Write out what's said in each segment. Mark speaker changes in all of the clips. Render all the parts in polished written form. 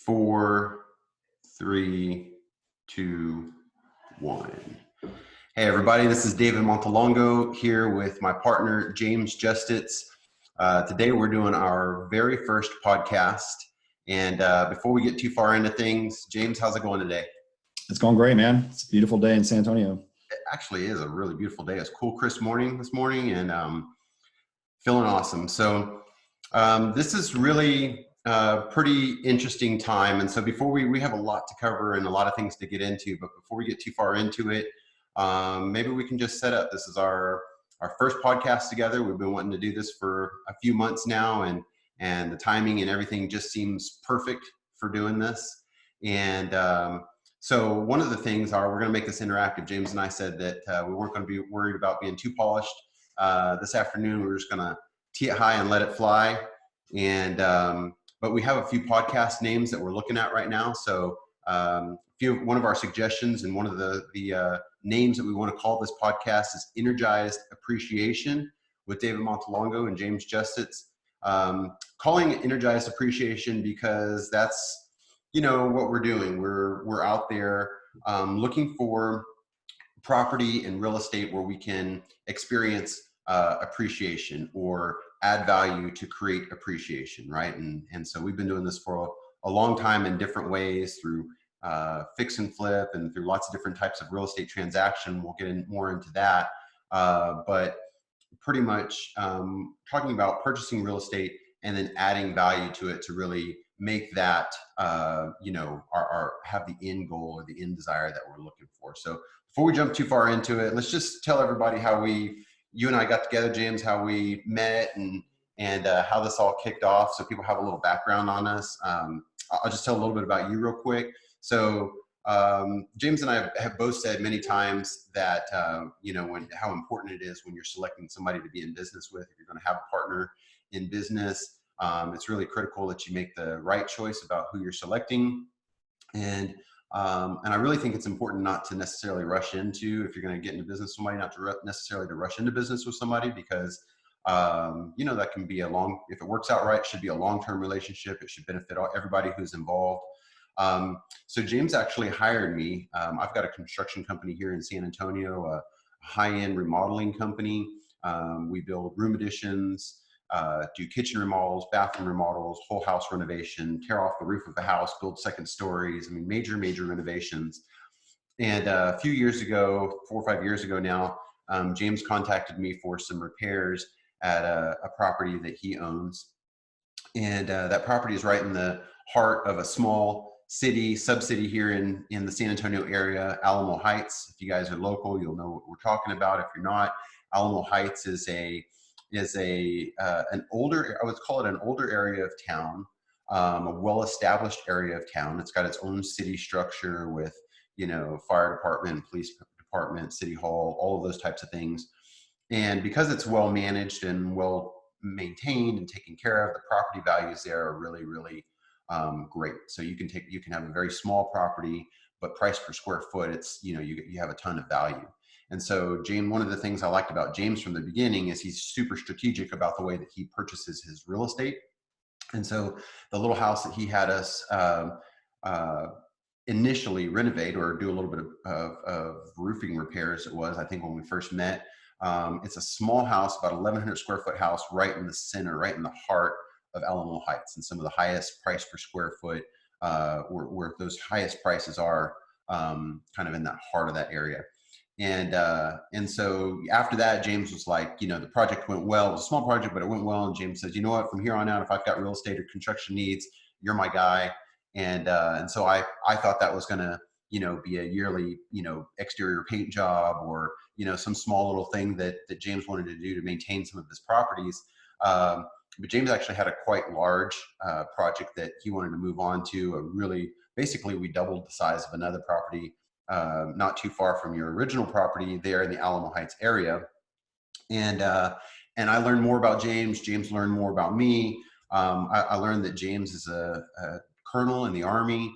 Speaker 1: Four, three, two, one. Hey everybody, this is David Montelongo here with my partner, James Justitz. Today we're doing our very first podcast. And before we get too far into things, James, how's it going today?
Speaker 2: It's going great, man. It's a beautiful day in San Antonio.
Speaker 1: It actually is a really beautiful day. It's cool, crisp morning this morning and feeling awesome. So this is really a pretty interesting time. And so before we have a lot to cover and a lot of things to get into, but before we get too far into it, maybe we can just set up. This is our first podcast together. We've been wanting to do this for a few months now, and the timing and everything just seems perfect for doing this. And so one of the things we're going to make this interactive. James and I said that we weren't going to be worried about being too polished. This afternoon, we were just going to tee it high and let it fly. And but we have a few podcast names that we're looking at right now. So one of our suggestions and one of the names that we want to call this podcast is Energized Appreciation with David Montelongo and James Justitz. Calling it Energized Appreciation because that's what we're doing. We're out there looking for property and real estate where we can experience appreciation or add value to create appreciation, right? And so we've been doing this for a long time in different ways through fix and flip and through lots of different types of real estate transaction. We'll get more into that, but pretty much talking about purchasing real estate and then adding value to it to really make that our have the end goal or the end desire that we're looking for. So before we jump too far into it, let's just tell everybody how you and I got together, James, how we met and how this all kicked off, so people have a little background on us. I'll just tell a little bit about you real quick. So James and I have both said many times that how important it is when you're selecting somebody to be in business with. If you're going to have a partner in business, it's really critical that you make the right choice about who you're selecting. And I really think it's important not to necessarily rush into, if you're going to get into business with somebody, not to necessarily to rush into business with somebody, because that can be if it works out right, it should be a long-term relationship. It should benefit everybody who's involved. So James actually hired me. I've got a construction company here in San Antonio, a high-end remodeling company. We build room additions, do kitchen remodels, bathroom remodels, whole house renovation, tear off the roof of the house, build second stories. I mean, major renovations. And a few years ago, 4 or 5 years ago now, James contacted me for some repairs at a property that he owns. And that property is right in the heart of a small sub-city here in the San Antonio area, Alamo Heights. If you guys are local, you'll know what we're talking about. If you're not, Alamo Heights is an older, I would call it an older area of town, a well-established area of town. It's got its own city structure with, fire department, police department, city hall, all of those types of things. And because it's well managed and well maintained and taken care of, the property values there are really, really great. So you can have a very small property, but price per square foot, it's, you have a ton of value. And so James, one of the things I liked about James from the beginning is he's super strategic about the way that he purchases his real estate. And so the little house that he had us initially renovate or do a little bit of roofing repairs, I think when we first met, it's a small house, about 1,100 square foot house, right in the center, right in the heart of Alamo Heights, and some of the highest price per square foot, where those highest prices are, kind of in that heart of that area. And so after that, James was like, the project went well. It was a small project, but it went well. And James says, you know what, from here on out, if I've got real estate or construction needs, you're my guy. And so I thought that was going to, be a yearly, exterior paint job or, some small little thing that James wanted to do to maintain some of his properties. But James actually had a quite large project that he wanted to move on to. Basically, we doubled the size of another property not too far from your original property there in the Alamo Heights area. And I learned more about James. James learned more about me. I learned that James is a colonel in the Army.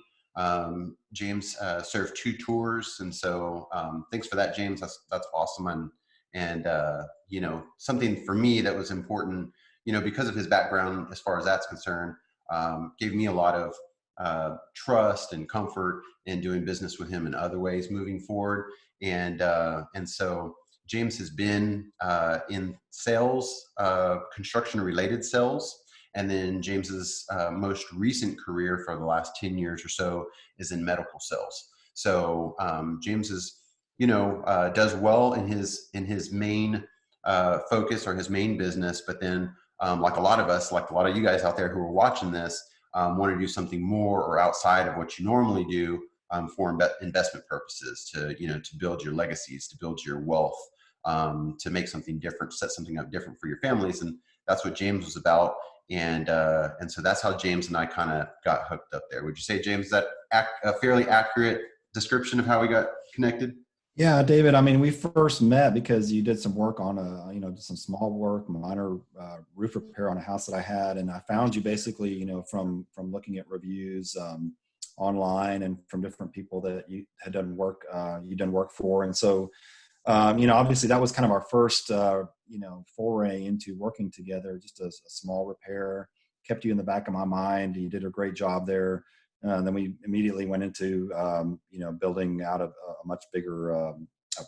Speaker 1: James served 2 tours. And so thanks for that, James. That's awesome. And something for me that was important, because of his background as far as that's concerned, gave me a lot of trust and comfort in doing business with him in other ways moving forward. And so James has been in sales, construction related sales. And then James's most recent career for the last 10 years or so is in medical sales. So James is, does well in his main focus or his main business, but then like a lot of us, like a lot of you guys out there who are watching this, want to do something more or outside of what you normally do for investment purposes, to build your legacies, to build your wealth, to make something different, set something up different for your families. And that's what James was about. And so that's how James and I kind of got hooked up there. Would you say, James, is that a fairly accurate description of how we got connected?
Speaker 2: Yeah, David. I mean, we first met because you did some work on some small work, minor roof repair on a house that I had, and I found you basically, from looking at reviews online and from different people that you had done work, for, and so obviously that was kind of our first, foray into working together. Just a small repair kept you in the back of my mind. You did a great job there. And then we immediately went into, building out a much bigger a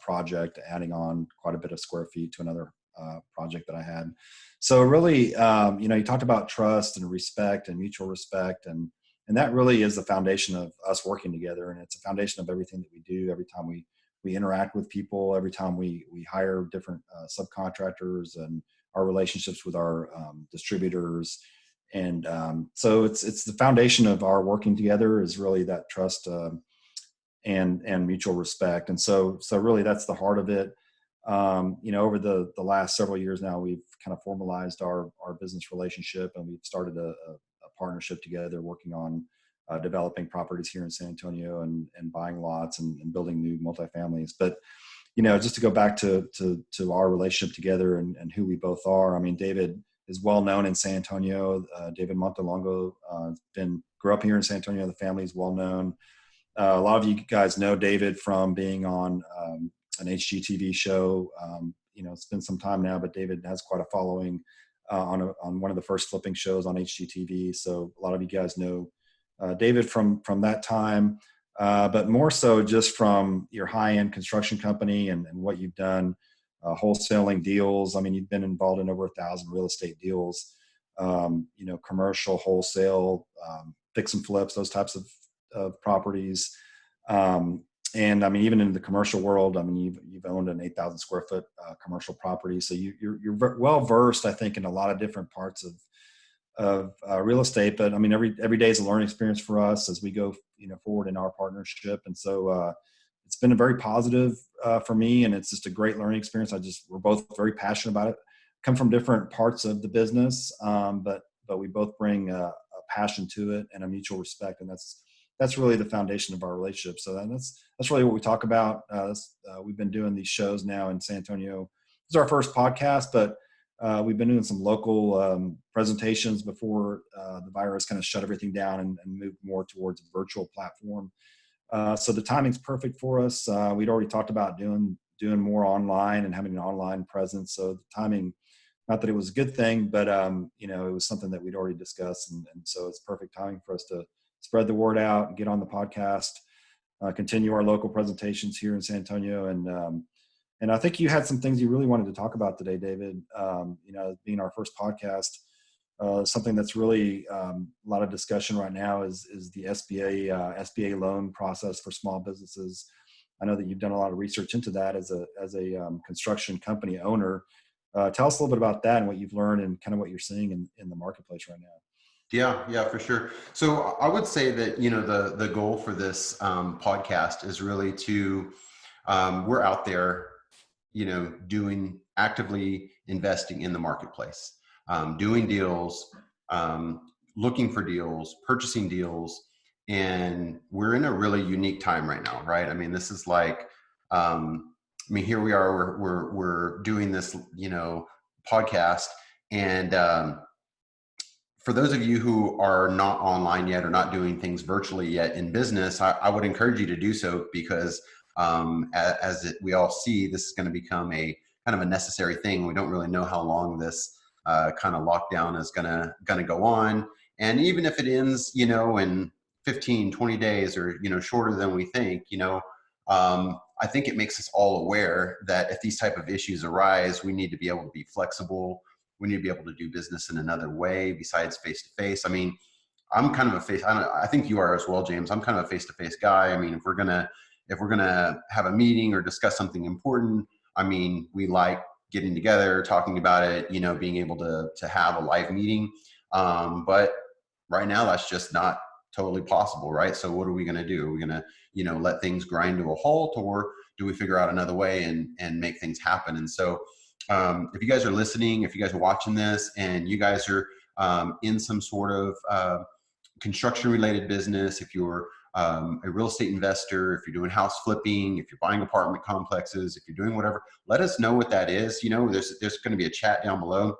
Speaker 2: project, adding on quite a bit of square feet to another project that I had. So really, you talked about trust and respect and mutual respect, and that really is the foundation of us working together. And it's a foundation of everything that we do. Every time we interact with people, every time we hire different subcontractors, and our relationships with our distributors. And so it's the foundation of our working together is really that trust and mutual respect. And so really that's the heart of it. Over the last several years now, we've kind of formalized our business relationship, and we've started a partnership together, working on developing properties here in San Antonio and buying lots and building new multifamilies. But just to go back to our relationship together and who we both are. I mean, David is well known in San Antonio. David Montelongo grew up here in San Antonio. The family is well known. A lot of you guys know David from being on an HGTV show. It's been some time now, but David has quite a following on one of the first flipping shows on HGTV. So a lot of you guys know David from that time, but more so just from your high-end construction company and what you've done. Wholesaling deals. I mean, you've been involved in over 1,000 real estate deals, commercial, wholesale, fix and flips, those types of properties. And I mean, even in the commercial world, I mean, you've owned an 8,000 square foot commercial property. So you're well versed, I think, in a lot of different parts of real estate. But I mean, every day is a learning experience for us as we go, forward in our partnership. And so, it's been a very positive for me, and it's just a great learning experience. We're both very passionate about it. Come from different parts of the business, but we both bring a passion to it and a mutual respect, and that's really the foundation of our relationship. So that's really what we talk about. We've been doing these shows now in San Antonio. This is our first podcast, but we've been doing some local presentations before the virus kind of shut everything down and moved more towards a virtual platform. So the timing's perfect for us. We'd already talked about doing more online and having an online presence. So the timing, not that it was a good thing, but it was something that we'd already discussed, and so it's perfect timing for us to spread the word out and get on the podcast, continue our local presentations here in San Antonio, and I think you had some things you really wanted to talk about today, David. Being our first podcast. Something that's really a lot of discussion right now is the SBA loan process for small businesses. I know that you've done a lot of research into that as a construction company owner. Tell us a little bit about that and what you've learned and kind of what you're seeing in the marketplace right now.
Speaker 1: Yeah, for sure. So I would say that, the goal for this podcast is really to, we're out there, actively investing in the marketplace. Doing deals, looking for deals, purchasing deals. And we're in a really unique time right now, right? I mean, this is like, here we are, we're doing this, podcast. And for those of you who are not online yet or not doing things virtually yet in business, I would encourage you to do so, because we all see, this is going to become a kind of a necessary thing. We don't really know how long this kind of lockdown is gonna go on, and even if it ends, in 15, 20 days or, shorter than we think, I think it makes us all aware that if these type of issues arise, we need to be able to be flexible. We need to be able to do business in another way besides face to face. I mean, I'm kind of a face. I think you are as well, James. I'm kind of a face-to-face guy. I mean, if we're gonna have a meeting or discuss something important, I mean, we like getting together, talking about it. Being able to have a live meeting. But right now, that's just not totally possible, right? So, what are we gonna do? Are we gonna, let things grind to a halt, or do we figure out another way and make things happen? And so, if you guys are listening, if you guys are watching this, and you guys are in some sort of construction related business, if you're a real estate investor, if you're doing house flipping, if you're buying apartment complexes, if you're doing whatever, let us know what that is. There's going to be a chat down below.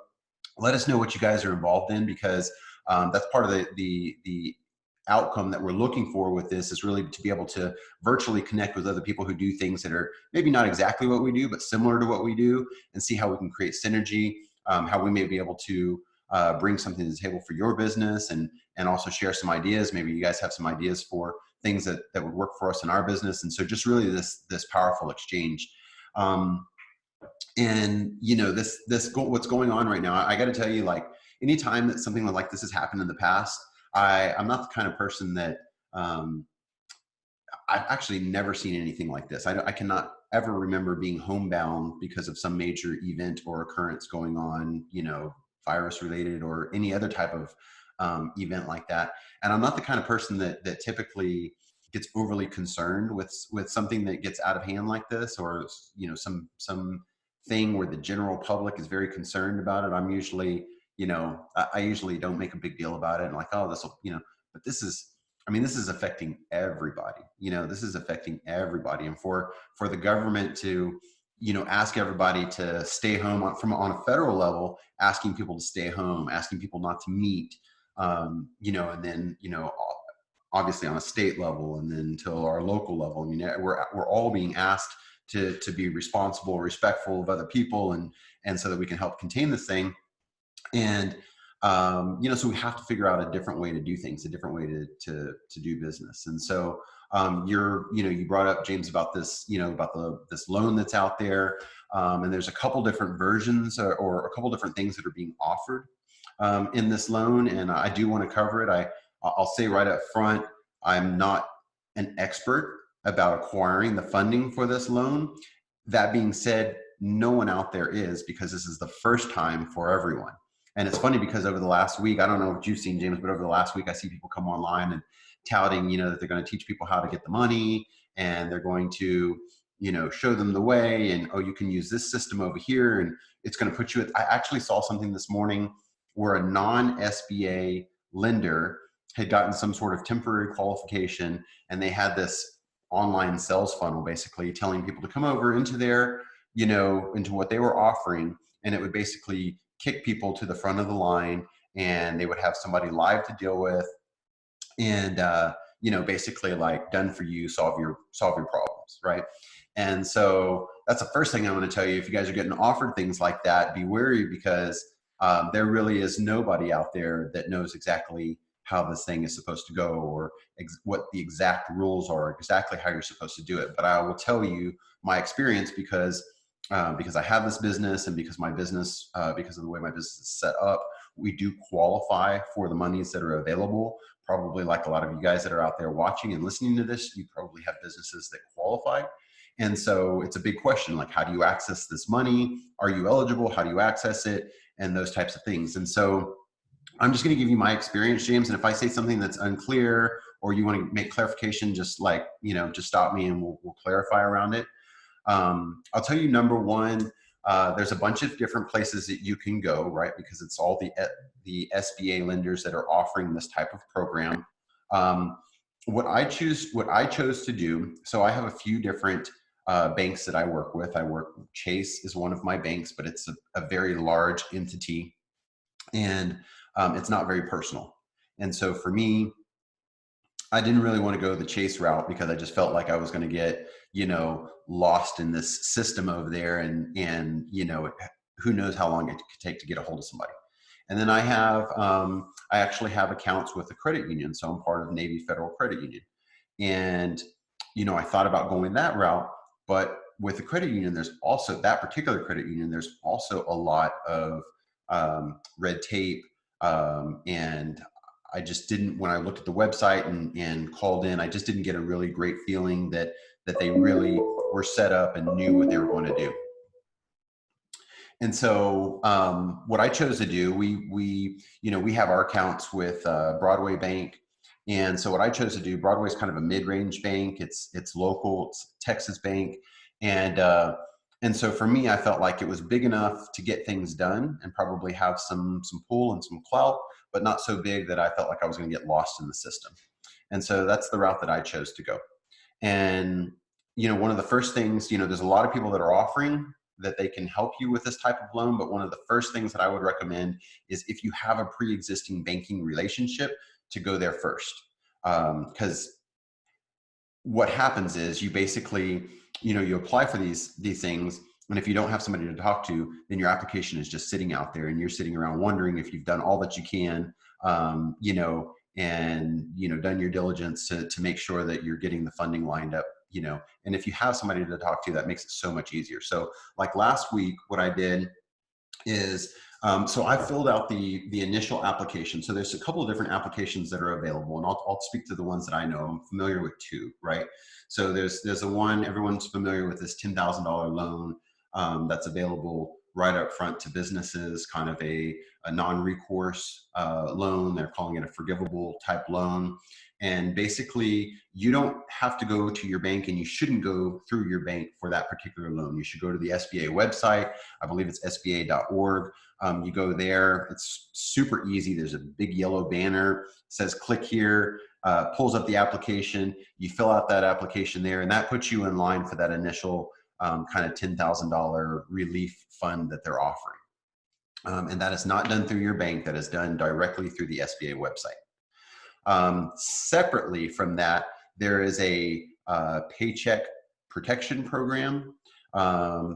Speaker 1: Let us know what you guys are involved in, because that's part of the outcome that we're looking for with this, is really to be able to virtually connect with other people who do things that are maybe not exactly what we do, but similar to what we do, and see how we can create synergy, how we may be able to bring something to the table for your business, and also share some ideas. Maybe you guys have some ideas for things that would work for us in our business. And so just really this powerful exchange. And what's going on right now, I got to tell you, like, anytime that something like this has happened in the past, I'm not the kind of person that I've actually never seen anything like this. I cannot ever remember being homebound because of some major event or occurrence going on, virus related or any other type of event like that. And I'm not the kind of person that typically gets overly concerned with something that gets out of hand like this, or some thing where the general public is very concerned about it. I'm usually, I usually don't make a big deal about it, and like, oh, this will, but this is affecting everybody. This is affecting everybody. And for the government to, ask everybody to stay home on a federal level, asking people to stay home, asking people not to meet, and then, obviously on a state level, and then to our local level, we're all being asked to be responsible, respectful of other people, and so that we can help contain this thing. And so we have to figure out a different way to do things, a different way to do business. And so you brought up, James, about this, this loan that's out there, and there's a couple different versions, or a couple different things that are being offered in this loan, and I do want to cover it. I'll say right up front, I'm not an expert about acquiring the funding for this loan. That being said, no one out there is, because this is the first time for everyone. And it's funny because over the last week, I don't know what you've seen, James, but over the last week, I see people come online and touting, that they're going to teach people how to get the money, and they're going to, show them the way, and, oh, you can use this system over here, and it's going to put you at. I actually saw something this morning where a non-SBA lender had gotten some sort of temporary qualification, and they had this online sales funnel, basically telling people to come over into their, into what they were offering, and it would basically kick people to the front of the line, and they would have somebody live to deal with, and basically like done for you, solve your problems, right? And so that's the first thing I'm going to tell you. If you guys are getting offered things like that, be wary, because there really is nobody out there that knows exactly how this thing is supposed to go, or what the exact rules are, exactly how you're supposed to do it. But I will tell you my experience, because I have this business, and because my business, because of the way my business is set up, we do qualify for the monies that are available. Probably like a lot of you guys that are out there watching and listening to this, you probably have businesses that qualify. And so it's a big question, like, how do you access this money? Are you eligible? How do you access it? And those types of things. And so I'm just going to give you my experience, James. And if I say something that's unclear, or you want to make clarification, just just stop me, and we'll clarify around it. I'll tell you, number one, there's a bunch of different places that you can go, right? Because it's all the SBA lenders that are offering this type of program. What I chose to do, so I have a few different banks that I work with. Chase is one of my banks, but it's a very large entity, and it's not very personal. And so for me, I didn't really want to go the Chase route, because I just felt like I was going to get, lost in this system over there, and who knows how long it could take to get a hold of somebody. And then I actually have accounts with a credit union. So I'm part of Navy Federal Credit Union. And, I thought about going that route, but with the credit union, there's also that particular credit union, there's also a lot of red tape. And I just didn't, when I looked at the website and called in, I just didn't get a really great feeling that they really were set up and knew what they were going to do. And so what I chose to do, we have our accounts with Broadway Bank. And so what I chose to do, Broadway is kind of a mid-range bank. It's local, it's Texas bank. And so for me, I felt like it was big enough to get things done and probably have some pull and some clout, but not so big that I felt like I was going to get lost in the system. And so that's the route that I chose to go. And, one of the first things, there's a lot of people that are offering that they can help you with this type of loan. But one of the first things that I would recommend is if you have a pre-existing banking relationship, to go there first. Because what happens is you basically, you apply for these things. And if you don't have somebody to talk to, then your application is just sitting out there and you're sitting around wondering if you've done all that you can, and done your diligence to make sure that you're getting the funding lined up, and if you have somebody to talk to, that makes it so much easier. So like last week, what I did is, so I filled out the initial application. So there's a couple of different applications that are available, and I'll speak to the ones that I know. I'm familiar with two, right? So there's a one, everyone's familiar with, this $10,000 loan that's available right up front to businesses, kind of a non-recourse loan. They're calling it a forgivable type loan. And basically, you don't have to go to your bank, and you shouldn't go through your bank for that particular loan. You should go to the SBA website. I believe it's sba.org. You go there. It's super easy. There's a big yellow banner, says click here, pulls up the application. You fill out that application there, and that puts you in line for that initial kind of $10,000 relief fund that they're offering. And that is not done through your bank. That is done directly through the SBA website. Separately from that, there is a paycheck protection program. I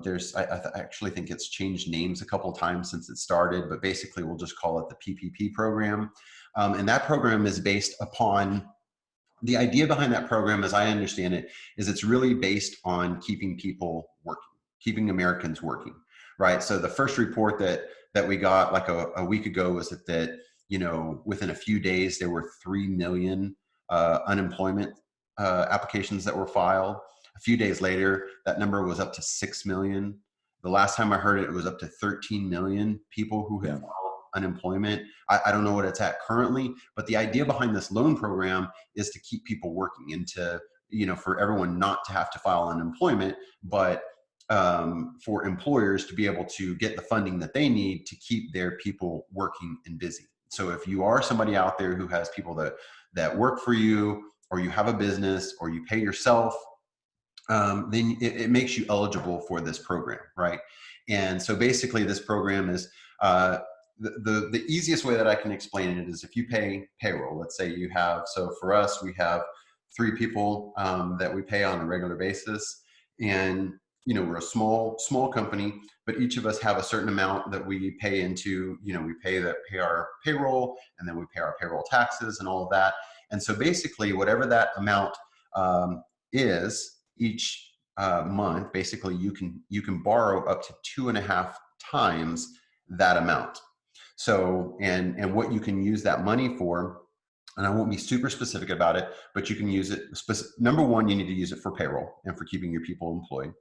Speaker 1: actually think it's changed names a couple of times since it started, but basically we'll just call it the PPP program. And that program is based upon, the idea behind that program, as I understand it, is it's really based on keeping people working, keeping Americans working, right? So the first report that we got like a week ago was that within a few days, there were 3 million unemployment applications that were filed. A few days later, that number was up to 6 million. The last time I heard it, it was up to 13 million people who had filed unemployment. I don't know what it's at currently, but the idea behind this loan program is to keep people working and to, for everyone not to have to file unemployment, but for employers to be able to get the funding that they need to keep their people working and busy. So if you are somebody out there who has people that work for you, or you have a business, or you pay yourself, then it makes you eligible for this program, right? And so basically this program is, the easiest way that I can explain it is if you pay payroll, let's say you have, so for us, we have 3 people that we pay on a regular basis. And we're a small company, but each of us have a certain amount that we pay into, we pay our payroll, and then we pay our payroll taxes and all of that. And so basically whatever that amount is each month, basically you can borrow up to 2.5 times that amount. So, and what you can use that money for, and I won't be super specific about it, but you can use it. Number one, you need to use it for payroll and for keeping your people employed,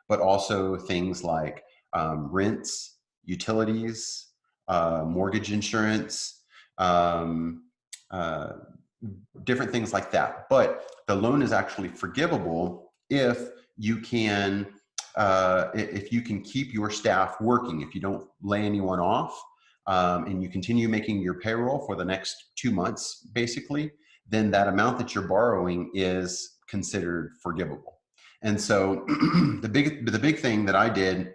Speaker 1: but also things like rents, utilities, mortgage insurance, different things like that. But the loan is actually forgivable if you can keep your staff working, if you don't lay anyone off, and you continue making your payroll for the next 2 months, basically, then that amount that you're borrowing is considered forgivable. And so the big thing that I did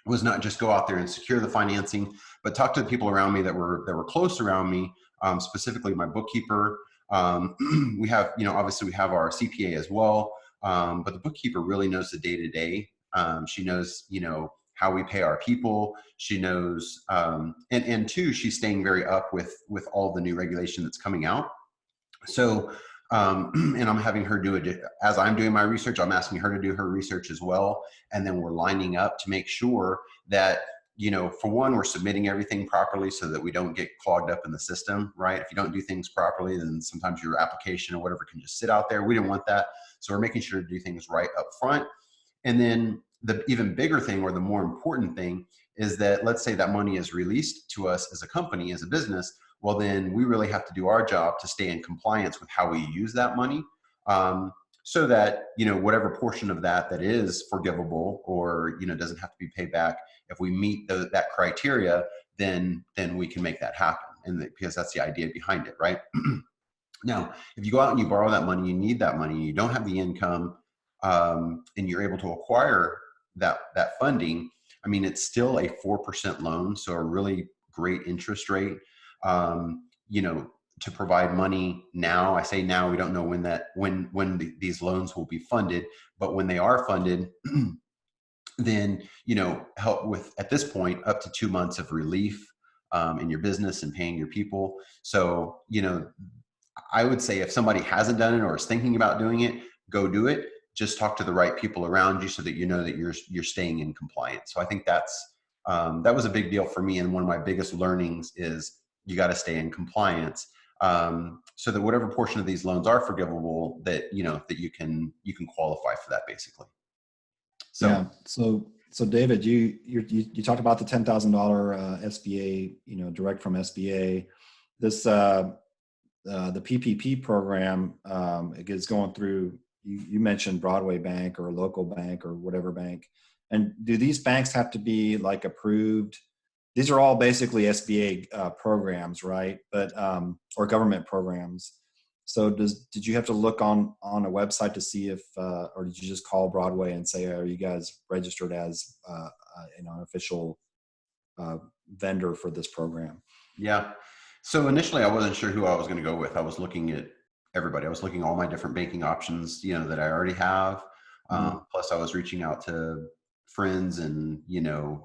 Speaker 1: was not just go out there and secure the financing, but talk to the people around me that were close around me, specifically my bookkeeper. We have, obviously we have our CPA as well, but the bookkeeper really knows the day-to-day. She knows, how we pay our people. She knows, and two, she's staying very up with all the new regulation that's coming out. So, and I'm having her do it as I'm doing my research. I'm asking her to do her research as well, and then we're lining up to make sure that, for one, we're submitting everything properly so that we don't get clogged up in the system, right? If you don't do things properly, then sometimes your application or whatever can just sit out there. We didn't want that, so we're making sure to do things right up front. And then the even bigger thing, or the more important thing, is that let's say that money is released to us as a company, as a business. Well, then we really have to do our job to stay in compliance with how we use that money, so that, whatever portion of that is forgivable, or, doesn't have to be paid back, if we meet that criteria, then we can make that happen. And because that's the idea behind it, right? Now, if you go out and you borrow that money, you need that money, you don't have the income, and you're able to acquire that funding, I mean, it's still a 4% loan, so a really great interest rate. To provide money now. I say now, we don't know when these loans will be funded, but when they are funded, then, help with, at this point, up to 2 months of relief in your business and paying your people. So, I would say if somebody hasn't done it or is thinking about doing it, go do it. Just talk to the right people around you so that that you're staying in compliance. So I think that was a big deal for me, and one of my biggest learnings is you got to stay in compliance, so that whatever portion of these loans are forgivable, that that you can qualify for that, basically. So
Speaker 2: yeah. So David, you talked about the $10,000 SBA, direct from SBA. This the PPP program is going through. You mentioned Broadway Bank or a local bank or whatever bank. And do these banks have to be like approved? These are all basically SBA programs, right? But or government programs. So did you have to look on a website to see if, or did you just call Broadway and say, are you guys registered as an official vendor for this program?
Speaker 1: Yeah. So initially, I wasn't sure who I was going to go with. I was looking at everybody. I was looking at all my different banking options, that I already have. Plus, I was reaching out to friends and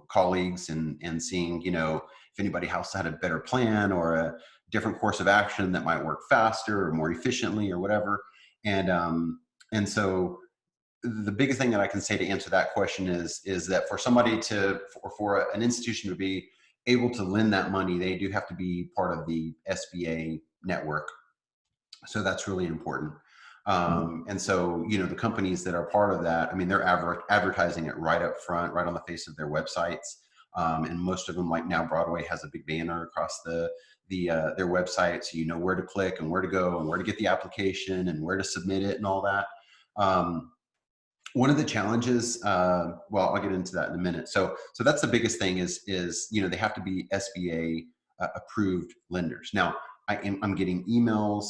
Speaker 1: colleagues, and seeing if anybody else had a better plan or a different course of action that might work faster or more efficiently or whatever. And so the biggest thing that I can say to answer that question is that for somebody for an institution to be able to lend that money, they do have to be part of the SBA network. So that's really important. And so, the companies that are part of that, I mean, they're advertising it right up front, right on the face of their websites. And most of them, like now, Broadway has a big banner across their website, so you know where to click and where to go and where to get the application and where to submit it and all that. One of the challenges, well, I'll get into that in a minute. So that's the biggest thing is they have to be SBA approved lenders. Now, I'm getting emails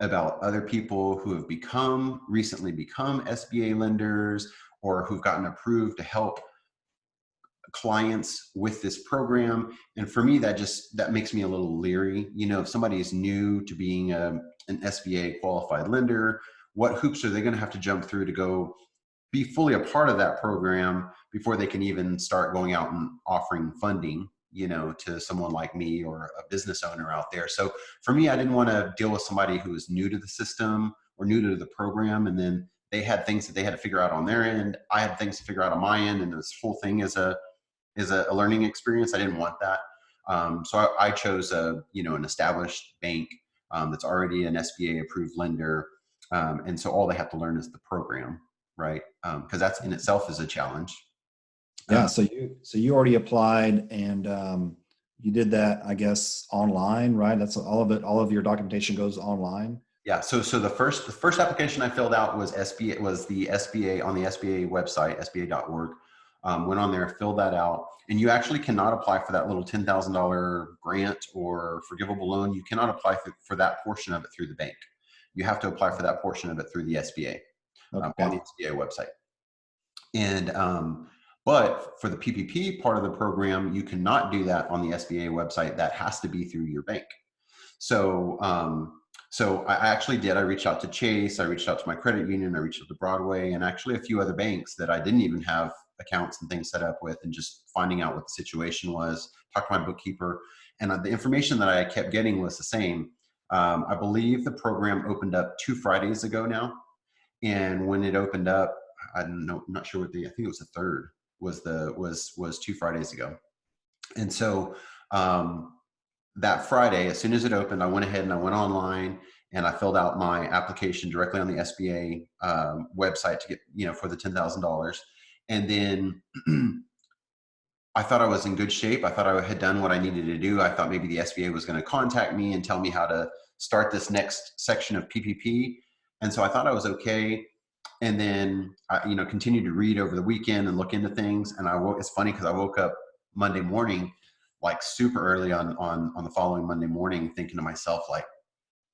Speaker 1: about other people who have recently become SBA lenders, or who've gotten approved to help clients with this program. And for me, that makes me a little leery. If somebody is new to being an SBA qualified lender, what hoops are they going to have to jump through to go be fully a part of that program before they can even start going out and offering funding, to someone like me or a business owner out there. So for me, I didn't want to deal with somebody who was new to the system or new to the program, and then they had things that they had to figure out on their end. I had things to figure out on my end, and this whole thing is a learning experience. I didn't want that. So I chose an established bank that's already an SBA approved lender. And so all they have to learn is the program, right? Because that's in itself is a challenge.
Speaker 2: Yeah. So you already applied, and you did that, I guess, online, right? That's all of it. All of your documentation goes online.
Speaker 1: Yeah. So the first application I filled out was SBA. Was the SBA on the SBA website, SBA.org. Went on there, filled that out, and you actually cannot apply for that little $10,000 grant or forgivable loan. You cannot apply for that portion of it through the bank. You have to apply for that portion of it through the SBA.
Speaker 2: Okay.
Speaker 1: On the SBA website. And but for the PPP part of the program, you cannot do that on the SBA website. That has to be through your bank. So I actually did. I reached out to Chase. I reached out to my credit union. I reached out to Broadway, and actually a few other banks that I didn't even have accounts and things set up with, and just finding out what the situation was, talked to my bookkeeper. And the information that I kept getting was the same. I believe the program opened up 2 Fridays ago now. And when it opened up, I don't know, I'm not sure what I think it was the third was 2 Fridays ago. And so that Friday, as soon as it opened, I went ahead and I went online and I filled out my application directly on the SBA website to get, for the $10,000. And then I thought I was in good shape. I thought I had done what I needed to do. I thought maybe the SBA was going to contact me and tell me how to start this next section of PPP. And so I thought I was okay. And then I, continued to read over the weekend and look into things. And it's funny because I woke up Monday morning, like super early on the following Monday morning, thinking to myself, like,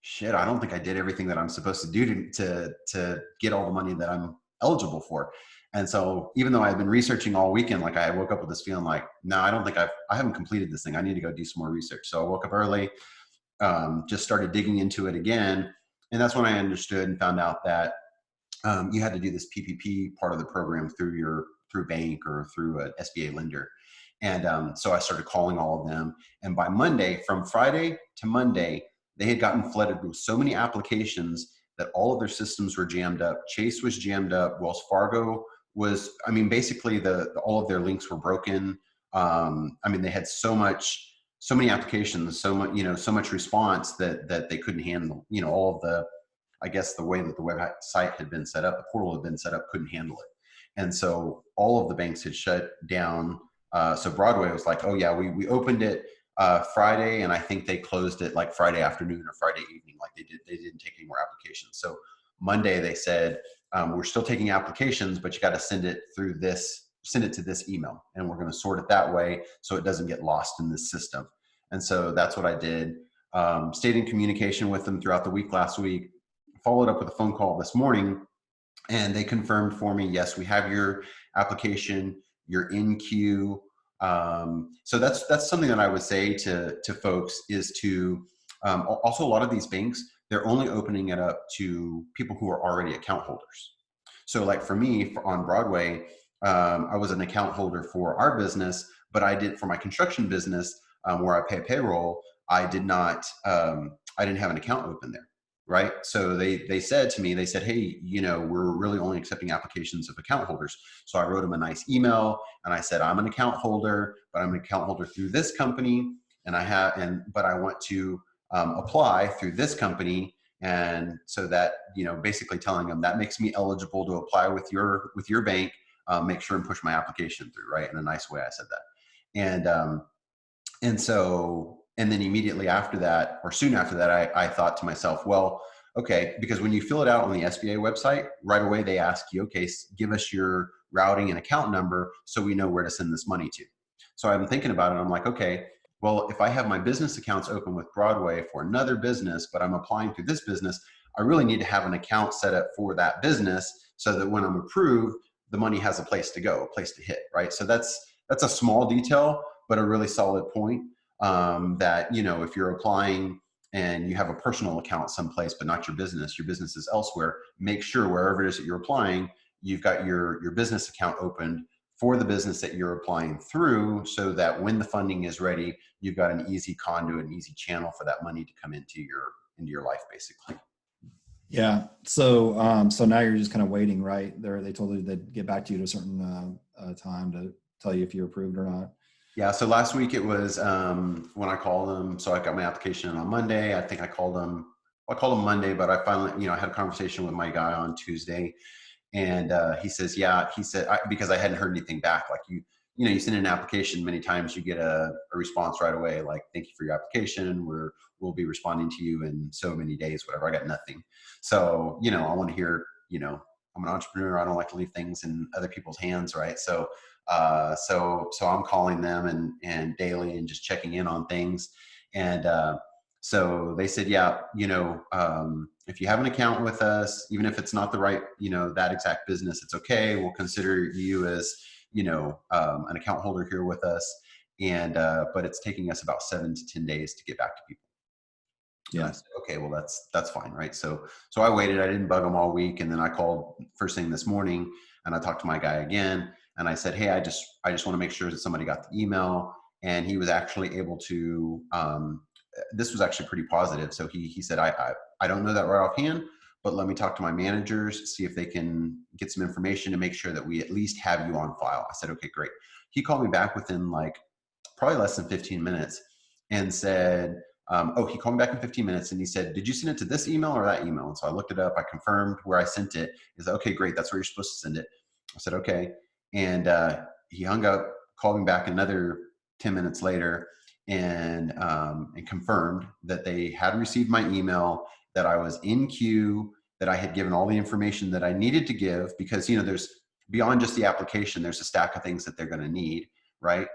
Speaker 1: shit, I don't think I did everything that I'm supposed to do to get all the money that I'm eligible for. And so even though I've been researching all weekend, like I woke up with this feeling like, no, I don't think I haven't completed this thing. I need to go do some more research. So I woke up early, just started digging into it again. And that's when I understood and found out that you had to do this PPP part of the program through bank or through an SBA lender. And so I started calling all of them. And by Monday, from Friday to Monday, they had gotten flooded with so many applications that all of their systems were jammed up. Chase was jammed up. Wells Fargo was, basically all of their links were broken. They had so many applications, so much response that they couldn't handle, all of the, I guess the way that the website had been set up, the portal had been set up, couldn't handle it. And so all of the banks had shut down. So Broadway was like, oh yeah, we opened it Friday, and I think they closed it like Friday afternoon or Friday evening. Like they didn't take any more applications. So Monday they said, we're still taking applications, but you got to send it to this email, and we're going to sort it that way so it doesn't get lost in this system. And so that's what I did. Stayed in communication with them throughout the week last week, followed up with a phone call this morning, and they confirmed for me, yes, we have your application, you're in queue. So that's something that I would say to folks is to also, a lot of these banks, they're only opening it up to people who are already account holders. So like for me on Broadway, I was an account holder for our business, but I did for my construction business where I pay payroll. I didn't have an account open there. Right. So they said to me, hey, we're really only accepting applications of account holders. So I wrote them a nice email and I said, I'm an account holder, but I'm an account holder through this company. But I want to apply through this company. And so that, basically telling them that makes me eligible to apply with your bank, make sure and push my application through. Right. In a nice way, I said that. And then immediately after that, or soon after that, I thought to myself, well, okay, because when you fill it out on the SBA website, right away they ask you, okay, give us your routing and account number so we know where to send this money to. So I've been thinking about it. I'm like, okay, well, if I have my business accounts open with Broadway for another business, but I'm applying through this business, I really need to have an account set up for that business so that when I'm approved, the money has a place to go, a place to hit, right? So that's a small detail, but a really solid point. That, if you're applying and you have a personal account someplace, but not your business is elsewhere, make sure wherever it is that you're applying, you've got your business account opened for the business that you're applying through, so that when the funding is ready, you've got an easy conduit, an easy channel for that money to come into your life, basically.
Speaker 2: Yeah. So now you're just kind of waiting, right? They told you they'd get back to you at a certain time to tell you if you're approved or not.
Speaker 1: Yeah. So last week it was when I called them. So I got my application in on Monday. I think I called them Monday, but I finally, I had a conversation with my guy on Tuesday, and he says, because I hadn't heard anything back. Like you send an application many times, you get a response right away, like, thank you for your application. We'll be responding to you in so many days, whatever. I got nothing. So, I want to hear, I'm an entrepreneur. I don't like to leave things in other people's hands. Right. So I'm calling them and daily and just checking in on things. And, so they said, if you have an account with us, even if it's not the right, that exact business, it's okay. We'll consider you as, an account holder here with us. And, but it's taking us about 7 to 10 days to get back to people.
Speaker 2: Yeah.
Speaker 1: Said, okay, well that's fine. Right. So I waited, I didn't bug them all week. And then I called first thing this morning and I talked to my guy again. And I said, hey, I just want to make sure that somebody got the email. And he was actually able to, this was actually pretty positive. So he said, I don't know that right offhand, but let me talk to my managers, see if they can get some information to make sure that we at least have you on file. I said, okay, great. He called me back within like probably less than 15 minutes and said, he called me back in 15 minutes and he said, did you send it to this email or that email? And so I looked it up. I confirmed where I sent it. He said, okay, great. That's where you're supposed to send it. I said, okay. And he hung up, called me back another 10 minutes later and confirmed that they had received my email, that I was in queue, that I had given all the information that I needed to give, because, there's beyond just the application, there's a stack of things that they're going to need. Right.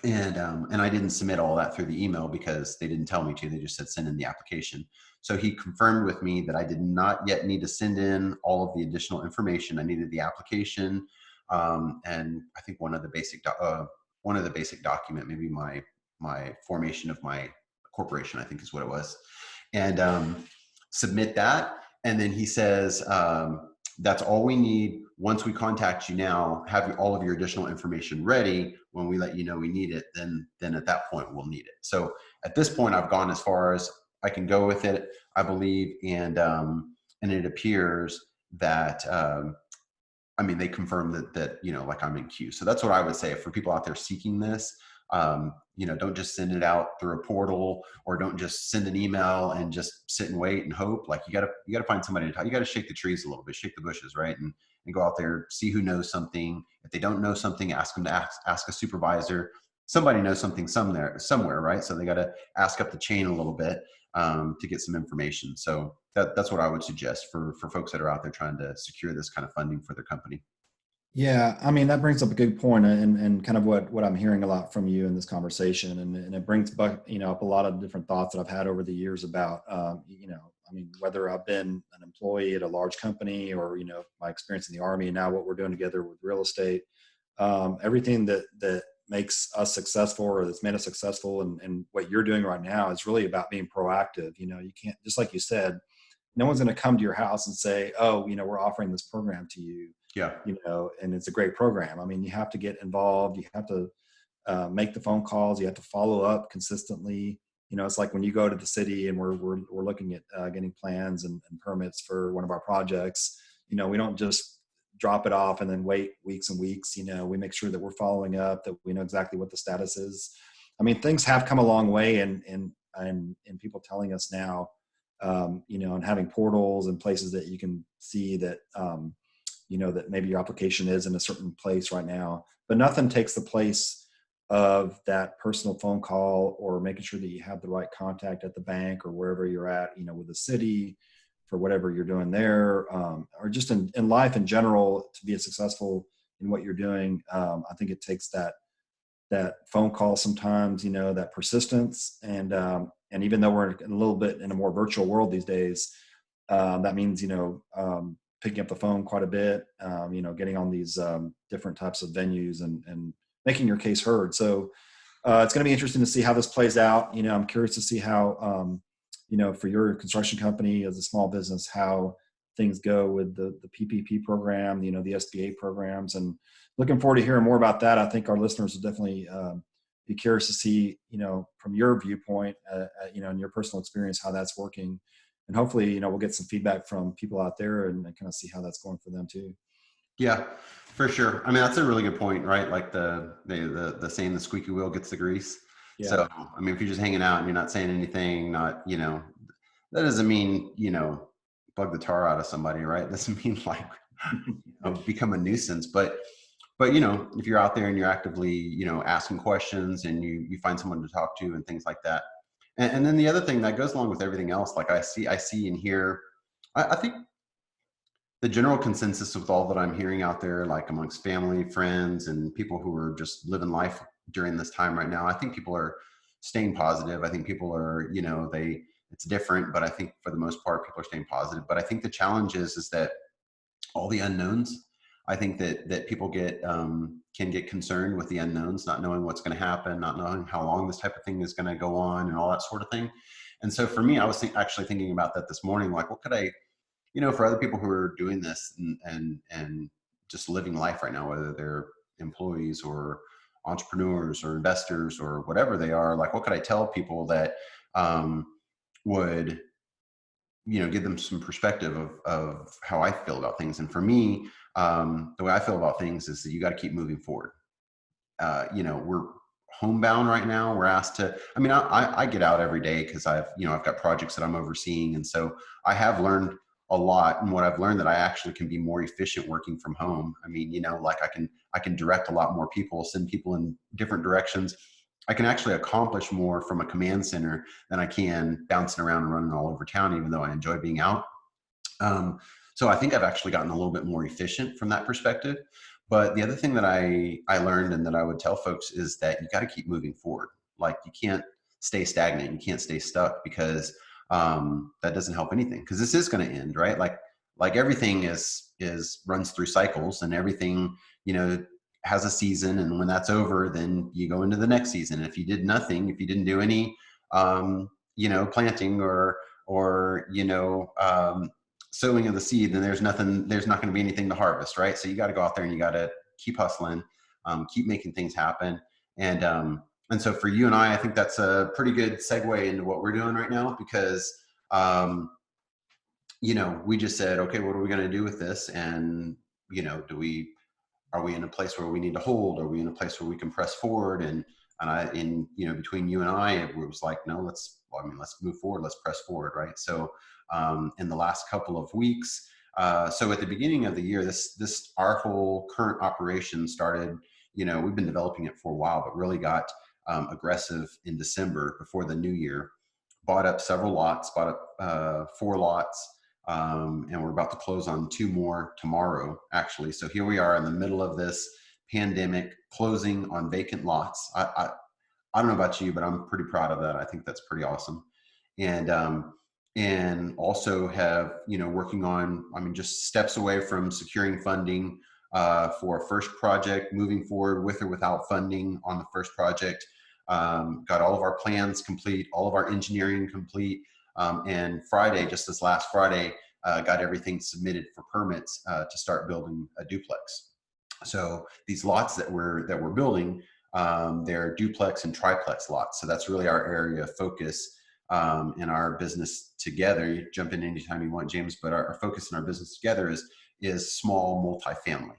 Speaker 1: And I didn't submit all that through the email because they didn't tell me to. They just said send in the application. So he confirmed with me that I did not yet need to send in all of the additional information. I needed the application, and I think one of the basic document, maybe my formation of my corporation, I think is what it was, and submit that. And then he says, that's all we need. Once we contact you now, have all of your additional information ready. When we let you know we need it, then at that point we'll need it. So at this point, I've gone as far as I can go with it, I believe, and it appears that they confirmed that like I'm in queue. So that's what I would say for people out there seeking this. Don't just send it out through a portal, or don't just send an email and just sit and wait and hope. Like you gotta find somebody to talk. You gotta shake the trees a little bit, shake the bushes, right? And go out there, see who knows something. If they don't know something, ask them to ask a supervisor. Somebody knows something somewhere, right? So they got to ask up the chain a little bit to get some information. So that's what I would suggest for folks that are out there trying to secure this kind of funding for their company.
Speaker 2: Yeah, that brings up a good point, and kind of what I'm hearing a lot from you in this conversation, and it brings up a lot of different thoughts that I've had over the years about whether I've been an employee at a large company or my experience in the Army, and now what we're doing together with real estate, everything that makes us successful or that's made us successful, and what you're doing right now is really about being proactive. You can't, just like you said, no one's going to come to your house and say, oh, we're offering this program to you.
Speaker 1: Yeah.
Speaker 2: And it's a great program. You have to get involved. You have to make the phone calls. You have to follow up consistently. It's like when you go to the city and we're looking at getting plans and permits for one of our projects. We don't just drop it off and then wait weeks and weeks. We make sure that we're following up, that we know exactly what the status is. Things have come a long way, and people telling us now, and having portals and places that you can see that, that maybe your application is in a certain place right now, but nothing takes the place of that personal phone call, or making sure that you have the right contact at the bank or wherever you're at, with the city for whatever you're doing there, or just in life in general to be successful in what you're doing. I think it takes that phone call sometimes, that persistence. And even though we're a little bit in a more virtual world these days, that means, picking up the phone quite a bit, getting on these different types of venues and making your case heard. So it's going to be interesting to see how this plays out. I'm curious to see how, for your construction company as a small business, how things go with the PPP program, the SBA programs, and looking forward to hearing more about that. I think our listeners will definitely be curious to see, from your viewpoint, and your personal experience, how that's working. And hopefully, we'll get some feedback from people out there and kind of see how that's going for them too.
Speaker 1: Yeah, for sure. That's a really good point, right? Like the saying, the squeaky wheel gets the grease.
Speaker 2: Yeah.
Speaker 1: So, if you're just hanging out and you're not saying anything, that doesn't mean, bug the tar out of somebody, right? That doesn't mean like, become a nuisance, but if you're out there and you're actively, asking questions and you find someone to talk to and things like that. And then the other thing that goes along with everything else, like I see and hear, I think the general consensus with all that I'm hearing out there, like amongst family, friends, and people who are just living life during this time right now, I think people are staying positive. I think people are, it's different, but I think for the most part, people are staying positive. But I think the challenge is that all the unknowns. I think that people can get concerned with the unknowns, not knowing what's going to happen, not knowing how long this type of thing is going to go on, and all that sort of thing. And so for me, I was actually thinking about that this morning. Like, what could I, for other people who are doing this and just living life right now, whether they're employees or entrepreneurs or investors or whatever they are, like what could I tell people that would, give them some perspective of how I feel about things. And for me, the way I feel about things is that you got to keep moving forward. We're homebound right now. We're asked to, I get out every day because I've got projects that I'm overseeing. And so I have learned a lot. And what I've learned that I actually can be more efficient working from home. Like I can direct a lot more people, send people in different directions. I can actually accomplish more from a command center than I can bouncing around and running all over town, even though I enjoy being out. So I think I've actually gotten a little bit more efficient from that perspective. But the other thing that I learned and that I would tell folks is that you got to keep moving forward. Like you can't stay stagnant. You can't stay stuck because that doesn't help anything. Because this is going to end, right? Like everything is runs through cycles, and everything has a season. And when that's over, then you go into the next season. And if you did nothing, if you didn't do any planting or sowing of the seed, then there's not going to be anything to harvest, right? So you got to go out there and you got to keep hustling, keep making things happen. And so for you and I think that's a pretty good segue into what we're doing right now, because, we just said, okay, what are we going to do with this? And, are we in a place where we need to hold? Are we in a place where we can press forward? Between you and I, it was like, no, let's move forward. Let's press forward. Right. So, in the last couple of weeks, so at the beginning of the year, our whole current operation started, we've been developing it for a while, but really got aggressive in December before the new year, bought up several lots, bought up 4 lots. And we're about to close on 2 more tomorrow, actually. So here we are in the middle of this pandemic, closing on vacant lots. I don't know about you, but I'm pretty proud of that. I think that's pretty awesome. And also have, working on, just steps away from securing funding for a first project, moving forward with or without funding on the first project. Got all of our plans complete, all of our engineering complete. And Friday, just this last Friday, got everything submitted for permits to start building a duplex. So these lots that we're building, they're duplex and triplex lots. So that's really our area of focus in our business together. You jump in anytime you want, James, but our focus in our business together is small multifamily,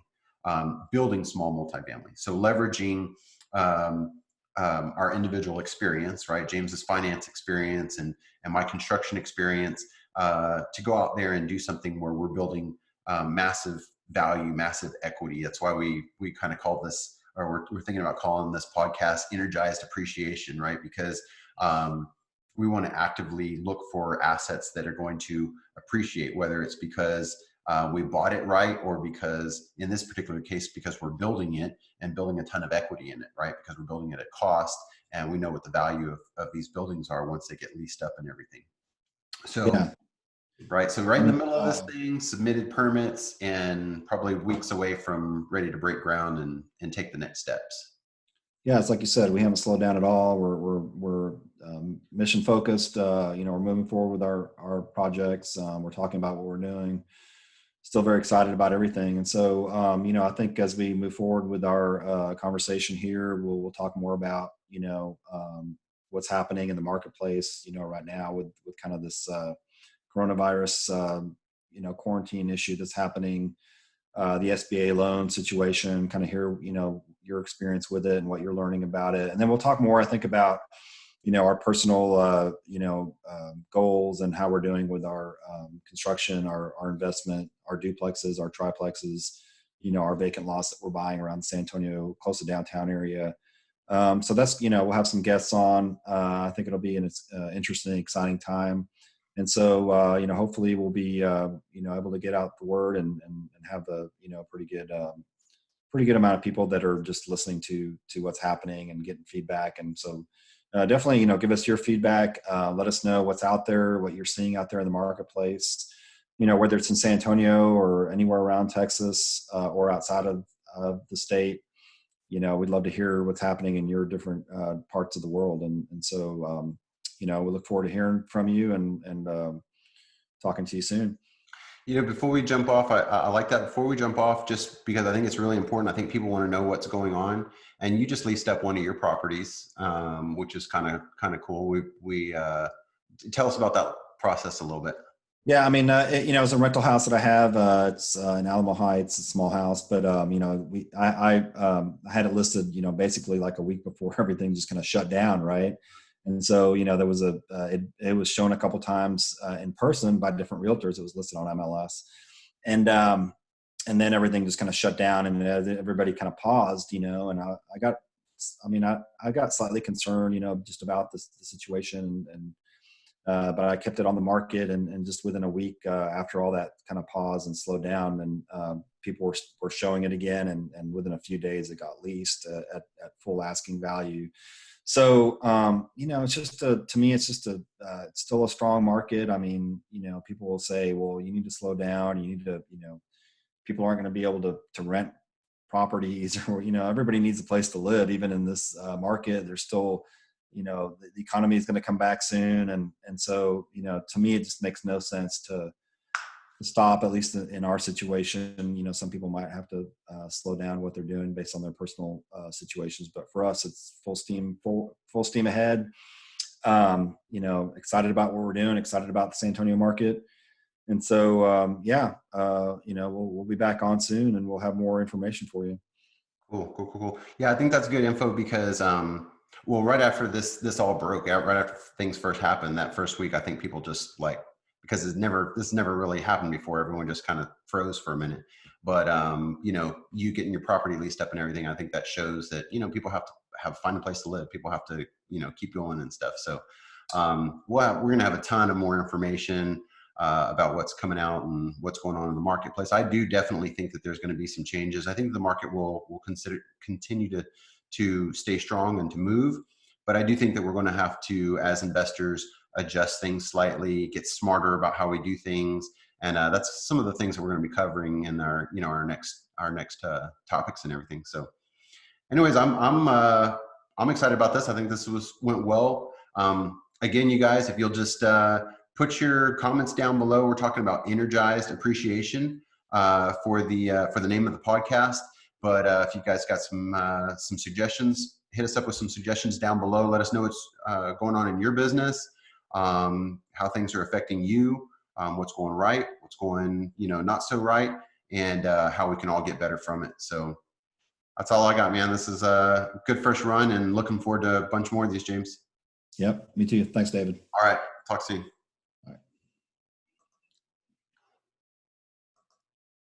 Speaker 1: building small multifamily. So leveraging our individual experience, right? James's finance experience and my construction experience, to go out there and do something where we're building massive value, massive equity. That's why we kind of call this, or we're thinking about calling this podcast Energized Appreciation, right? Because we want to actively look for assets that are going to appreciate, whether it's because we bought it right, or because in this particular case, because we're building it and building a ton of equity in it, right? Because we're building it at cost, and we know what the value of these buildings are once they get leased up and everything. So,
Speaker 2: Yeah.
Speaker 1: right. So right in the middle of this thing, submitted permits, and probably weeks away from ready to break ground and take the next steps.
Speaker 2: Yeah, it's like you said, we haven't slowed down at all. We're mission focused. We're moving forward with our projects. We're talking about what we're doing. Still very excited about everything. And so, I think as we move forward with our conversation here, we'll talk more about what's happening in the marketplace. Right now with kind of this coronavirus, quarantine issue that's happening. The SBA loan situation, kind of hear, your experience with it and what you're learning about it. And then we'll talk more, I think, about, our personal, goals and how we're doing with our construction, our investment, our duplexes, our triplexes, our vacant lots that we're buying around the San Antonio, close to downtown area. So that's, we'll have some guests on. I think it'll be an interesting, exciting time. And so, hopefully we'll be, able to get out the word and have a, pretty good amount of people that are just listening to what's happening and getting feedback. And so definitely, give us your feedback. Let us know what's out there, what you're seeing out there in the marketplace, whether it's in San Antonio or anywhere around Texas or outside of the state. We'd love to hear what's happening in your different parts of the world. And so, we look forward to hearing from you and talking to you soon.
Speaker 1: Before we jump off, I like that. Before we jump off, just because I think it's really important. I think people want to know what's going on. And you just leased up one of your properties, which is kind of cool. We tell us about that process a little bit.
Speaker 2: Yeah, I mean, it's a rental house that I have. It's in Alamo Heights, a small house, but I had it listed, basically like a week before everything just kind of shut down, right? And so, there was it was shown a couple times in person by different realtors. It was listed on MLS, and then everything just kind of shut down, and everybody kind of paused, and I got slightly concerned, just about the situation, and but I kept it on the market, and just within a week after all that kind of paused and slowed down, and people were showing it again, and within a few days it got leased at full asking value. So it's just to me, it's just it's still a strong market. I mean, people will say, well, you need to slow down. You need to, people aren't going to be able to rent properties, or everybody needs a place to live, even in this market. There's still, the economy is going to come back soon, and so, to me, it just makes no sense to stop, at least in our situation. Some people might have to slow down what they're doing based on their personal situations, but for us, it's full steam ahead. Excited about what we're doing, excited about the San Antonio market. And so, we'll be back on soon, and we'll have more information for you.
Speaker 1: Cool. Yeah, I think that's good info because, well, right after this all broke out, right after things first happened, that first week, I think people just because this never really happened before. Everyone just kind of froze for a minute. But, you getting your property leased up and everything, I think that shows that, people have to find a place to live. People have to, keep going and stuff. So, we're going to have a ton of more information about what's coming out and what's going on in the marketplace. I do definitely think that there's going to be some changes. I think the market will continue to stay strong and to move, but I do think that we're going to have to, as investors, adjust things slightly, get smarter about how we do things, and that's some of the things that we're going to be covering in our next topics and everything. So, anyways, I'm excited about this. I think this went well. Again, you guys, if you'll just put your comments down below. We're talking about energized appreciation for the name of the podcast. But if you guys got some suggestions, hit us up with some suggestions down below. Let us know what's going on in your business, how things are affecting you, what's going right, what's going not so right, and how we can all get better from it. So that's all I got, man. This is a good first run, and looking forward to a bunch more of these, James.
Speaker 2: Yep, me too. Thanks, David.
Speaker 1: All right, talk soon.